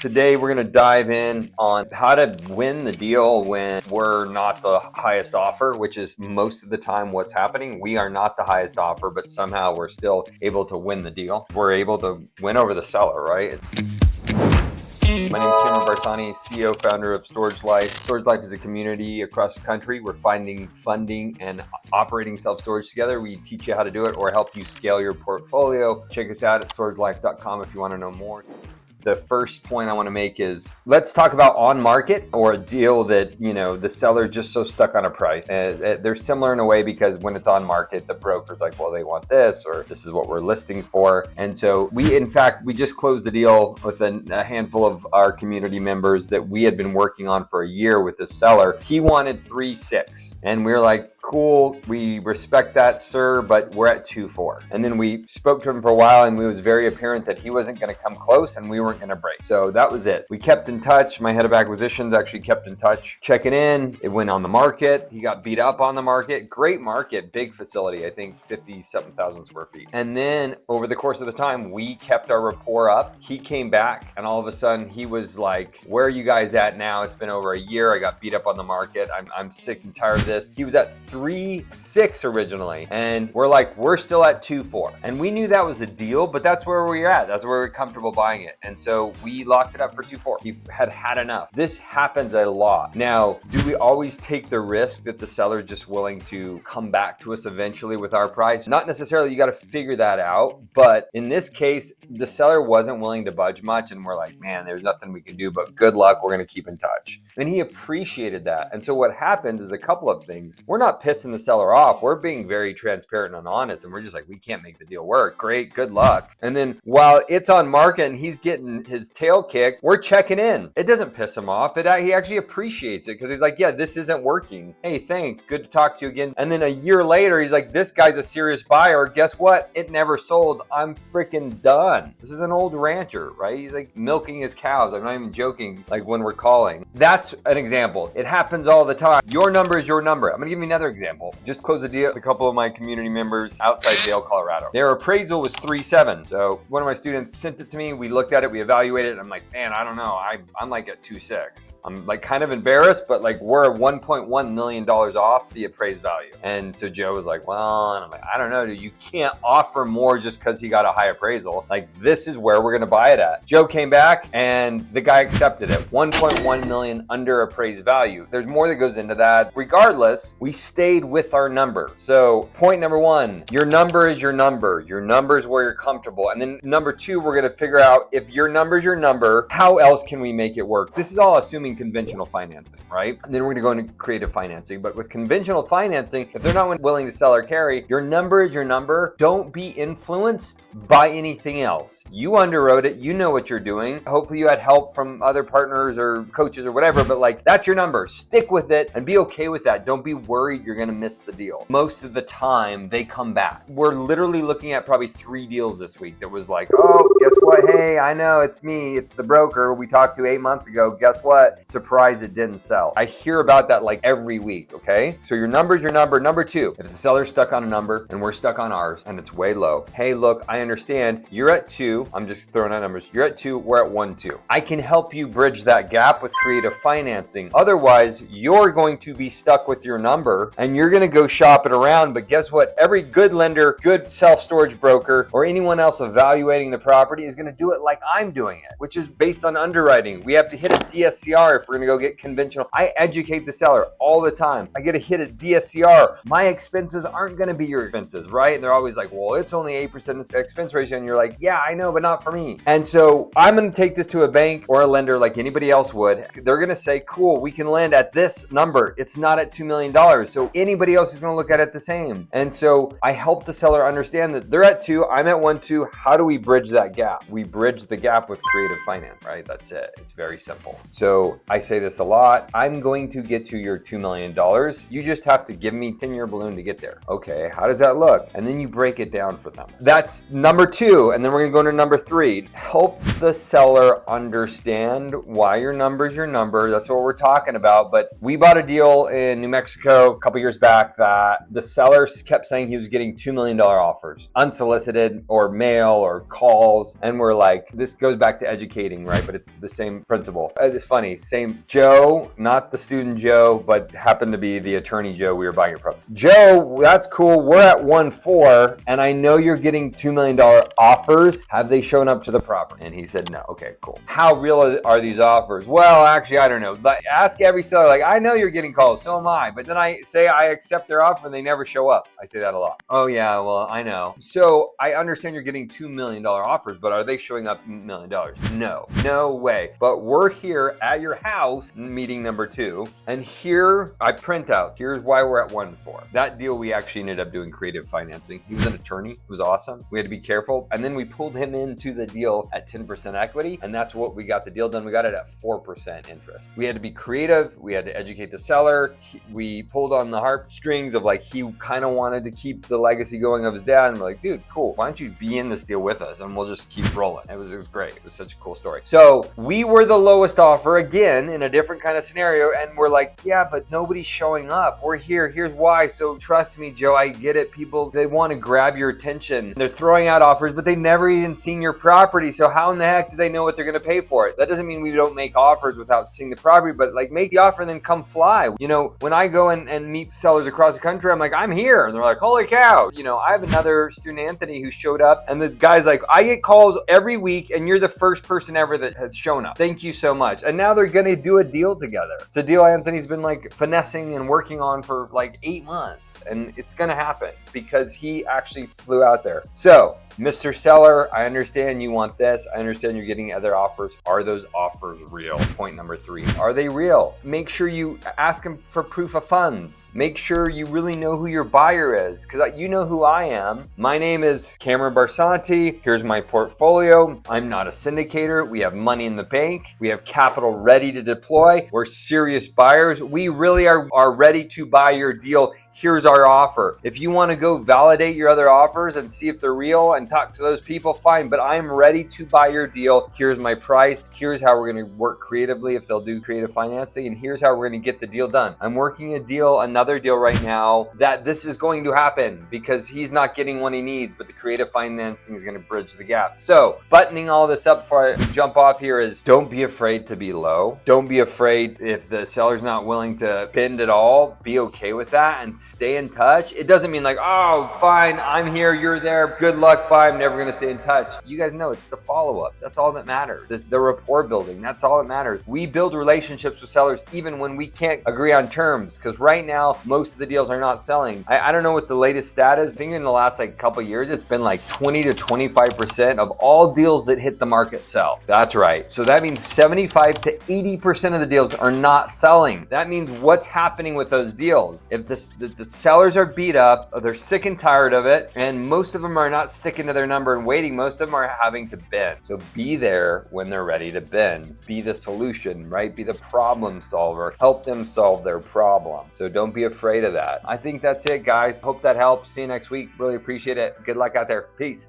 Today we're going to dive in on how to win the deal when we're not the highest offer, which is most of the time what's happening. We are not the highest offer, but somehow we're still able to win the deal. We're able to win over the seller, right? My name is Barsanti, CEO, founder of StorageLife. StorageLife is a community across the country. We're finding funding and operating self-storage together. We teach you how to do it or help you scale your portfolio. Check us out at storagelife.com if you want to know more. The first point I want to make is let's talk about on market or a deal that, the seller just so stuck on a price. And they're similar in a way because when it's on market, the broker's like, well, they want this, or this is what we're listing for. And so we just closed the deal with a handful of our community members that we had been working on for a year with the seller. He wanted 3.6 and we were like, cool, we respect that, sir, but we're at 2.4. And then we spoke to him for a while and it was very apparent that he wasn't going to come close and we weren't going to break. So that was it. We kept in touch. My head of acquisitions actually kept in touch, checking in. It went on the market. He got beat up on the market. Great market, big facility, I think 57,000 square feet. And then over the course of the time, we kept our rapport up. He came back and all of a sudden he was like, where are you guys at now? It's been over a year. I got beat up on the market. I'm sick and tired of this. He was at 3.6 originally. And we're like, we're still at 2.4. And we knew that was a deal, but that's where we're at. That's where we're comfortable buying it. And so we locked it up for 2.4. He had enough. This happens a lot. Now, do we always take the risk that the seller is just willing to come back to us eventually with our price? Not necessarily. You got to figure that out. But in this case, the seller wasn't willing to budge much. And we're like, man, there's nothing we can do, but good luck. We're going to keep in touch. And he appreciated that. And so what happens is a couple of things. We're not pissing the seller off. We're being very transparent and honest. And we're just like, we can't make the deal work. Great. Good luck. And then while it's on market and he's getting his tail kicked, we're checking in. It doesn't piss him off. He actually appreciates it because he's like, yeah, this isn't working. Hey, thanks. Good to talk to you again. And then a year later, he's like, this guy's a serious buyer. Guess what? It never sold. I'm freaking done. This is an old rancher, right? He's like milking his cows. I'm not even joking. Like when we're calling. That's an example. It happens all the time. Your number is your number. I'm going to give you another example. Just closed a deal with a couple of my community members outside Vail, Colorado. Their appraisal was 3.7. So one of my students sent it to me. We looked at it. We evaluated it. I'm like, man, I don't know. I'm like at 2.6. I'm like kind of embarrassed, but like we're $1.1 million off the appraised value. And so Joe was like, well, and I'm like, I don't know, dude, you can't offer more just because he got a high appraisal. Like this is where we're going to buy it at. Joe came back and the guy accepted it. 1.1 million under appraised value. There's more that goes into that. Regardless, we stayed with our number. So point number one, your number is your number. Your number is where you're comfortable. And then number two, we're going to figure out if your number is your number, how else can we make it work? This is all assuming conventional financing, right? And then we're going to go into creative financing. But with conventional financing, if they're not willing to sell or carry, your number is your number. Don't be influenced by anything else. You underwrote it. You know what you're doing. Hopefully you had help from other partners or coaches or whatever, but like that's your number. Stick with it and be okay with that. Don't be worried you're going to miss the deal. Most of the time they come back. We're literally looking at probably 3 deals this week that was like, oh, guess what? Hey, I know it's me. It's the broker we talked to 8 months ago. Guess what? Surprise, it didn't sell. I hear about that like every week, okay? So your number is your number. Number two, if the seller's stuck on a number and we're stuck on ours and it's way low, hey, look, I understand you're at 2. I'm just throwing out numbers. You're at 2, we're at 1.2. I can help you bridge that gap with creative financing. Otherwise, you're going to be stuck with your number and you're going to go shop it around. But guess what? Every good lender, good self-storage broker, or anyone else evaluating the property is going to do it like I'm doing it, which is based on underwriting. We have to hit a DSCR if we're going to go get conventional. I educate the seller all the time. I get to hit a DSCR. My expenses aren't going to be your expenses, right? And they're always like, well, it's only 8% expense ratio. And you're like, yeah, I know, but not for me. And so I'm going to take this to a bank or a lender like anybody else would. They're going to say, cool, we can lend at this number. It's not at $2 million. So anybody else is going to look at it the same. And so I help the seller understand that they're at 2, I'm at 1.2. How do we bridge that gap? We bridge the gap with creative finance, right? That's it. It's very simple. So I say this a lot. I'm going to get to your $2 million. You just have to give me 10-year balloon to get there. Okay, how does that look? And then you break it down for them. That's number 2. And then we're going to go into number 3. Help the seller understand why your number is your number. That's what we're talking about. But we bought a deal in New Mexico a couple years back that the seller kept saying he was getting $2 million offers, unsolicited or mail or calls. And and we're like, this goes back to educating, right? But it's the same principle. It's funny, same Joe, not the student Joe, but happened to be the attorney Joe we were buying it from. Joe, that's cool. We're at 1.4, and I know you're getting $2 million offers. Have they shown up to the property? And he said, no. Okay, cool. How real are these offers? Well, actually, I don't know. But ask every seller, like, I know you're getting calls, so am I. But then I say I accept their offer and they never show up. I say that a lot. Oh yeah, well, I know. So I understand you're getting $2 million offers, but are they showing up $1 million? No, no way. But we're here at your house, meeting number 2. And here I print out, here's why we're at 1.4. That deal, we actually ended up doing creative financing. He was an attorney. It was awesome. We had to be careful. And then we pulled him into the deal at 10% equity. And that's what we got the deal done. We got it at 4% interest. We had to be creative. We had to educate the seller. We pulled on the heartstrings of like, he kind of wanted to keep the legacy going of his dad. And we're like, dude, cool. Why don't you be in this deal with us? And we'll just keep rolling. It was great. It was such a cool story. So we were the lowest offer again in a different kind of scenario. And we're like, yeah, but nobody's showing up. We're here. Here's why. So trust me, Joe, I get it. People, they want to grab your attention. They're throwing out offers, but they've never even seen your property. So how in the heck do they know what they're going to pay for it? That doesn't mean we don't make offers without seeing the property, but like make the offer and then come fly. You know, when I go and meet sellers across the country, I'm like, I'm here. And they're like, holy cow. You know, I have another student, Anthony, who showed up, and this guy's like, I get calls every week and you're the first person ever that has shown up. Thank you so much. And now they're going to do a deal together. It's a deal Anthony's been like finessing and working on for like 8 months. And it's going to happen because he actually flew out there. So Mr. Seller, I understand you want this. I understand you're getting other offers. Are those offers real? Point number 3. Are they real? Make sure you ask them for proof of funds. Make sure you really know who your buyer is, because you know who I am. My name is Cameron Barsanti. Here's my portfolio. I'm not a syndicator. We have money in the bank. We have capital ready to deploy. We're serious buyers. We really are ready to buy your deal. Here's our offer. If you want to go validate your other offers and see if they're real and talk to those people, fine, but I'm ready to buy your deal. Here's my price. Here's how we're going to work creatively if they'll do creative financing, and here's how we're going to get the deal done. I'm working another deal right now that this is going to happen because he's not getting what he needs, but the creative financing is going to bridge the gap. So buttoning all this up before I jump off here is, don't be afraid to be low. Don't be afraid if the seller's not willing to bend at all. Be okay with that and stay in touch. It doesn't mean like, oh, fine, I'm here, you're there, good luck, bye, I'm never gonna stay in touch. You guys know it's the follow-up. That's all that matters. The rapport building, that's all that matters. We build relationships with sellers even when we can't agree on terms, because right now, most of the deals are not selling. I don't know what the latest stat is. I think in the last like couple years, it's been like 20 to 25% of all deals that hit the market sell. That's right. So that means 75 to 80% of the deals are not selling. That means what's happening with those deals? If the sellers are beat up, they're sick and tired of it, and most of them are not sticking to their number and waiting. Most of them are having to bend. So be there when they're ready to bend. Be the solution, right? Be the problem solver. Help them solve their problem. So don't be afraid of that. I think that's it, guys. Hope that helps. See you next week. Really appreciate it. Good luck out there. Peace.